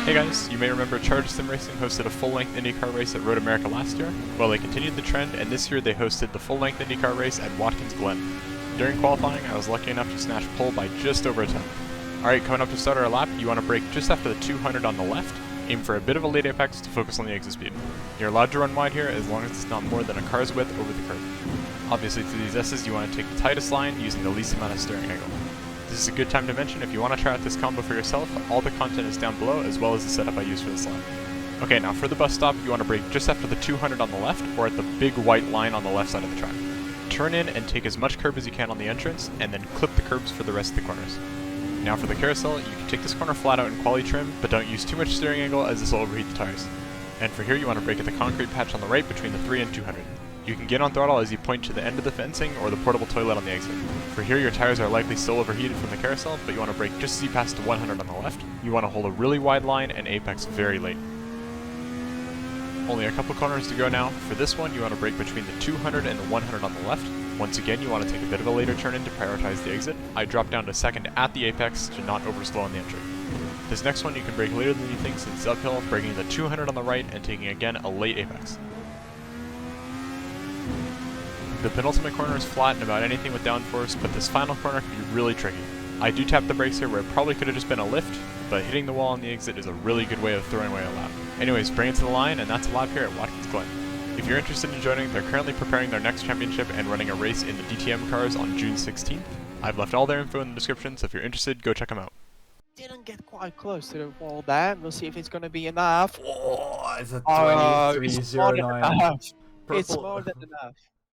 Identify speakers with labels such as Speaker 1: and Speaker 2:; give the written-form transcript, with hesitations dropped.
Speaker 1: Hey guys, you may remember Charged Simracing hosted a full-length Indycar race at Road America last year. Well, they continued the trend, and this year they hosted the full-length Indycar race at Watkins Glen. During qualifying, I was lucky enough to snatch pole by just over a tenth. Alright, coming up to start our lap, you want to brake just after the 200 on the left, aim for a bit of a late apex to focus on the exit speed. You're allowed to run wide here as long as it's not more than a car's width over the curb. Obviously through these S's you want to take the tightest line using the least amount of steering angle. This is a good time to mention if you want to try out this combo for yourself, all the content is down below as well as the setup I use for this lap. Okay, now for the bus stop, you want to brake just after the 200 on the left or at the big white line on the left side of the track. Turn in and take as much curb as you can on the entrance and then clip the curbs for the rest of the corners. Now for the carousel, you can take this corner flat out in quali trim, but don't use too much steering angle as this will overheat the tires. And for here you want to brake at the concrete patch on the right between the 3 and 200. You can get on throttle as you point to the end of the fencing or the portable toilet on the exit. For here your tires are likely still overheated from the carousel, but you want to brake just as you pass to 100 on the left. You want to hold a really wide line and apex very late. Only a couple corners to go now. For this one you want to brake between the 200 and the 100 on the left. Once again you want to take a bit of a later turn in to prioritize the exit. I drop down to second at the apex to not overslow on the entry. This next one you can brake later than you think since it's uphill, braking the 200 on the right and taking again a late apex. The penultimate corner is flat in about anything with downforce, but this final corner can be really tricky. I do tap the brakes here where it probably could have just been a lift, but hitting the wall on the exit is a really good way of throwing away a lap. Anyways, bring it to the line, and that's a lap here at Watkins Glen. If you're interested in joining, they're currently preparing their next championship and running a race in the DTM cars on June 16th. I've left all their info in the description, so if you're interested, go check them out.
Speaker 2: Didn't get quite close to the wall there. We'll see if it's going to be enough.
Speaker 3: Oh, it's a
Speaker 2: It's more than
Speaker 3: 2309.
Speaker 2: enough. It's
Speaker 3: Purple.
Speaker 2: more than enough.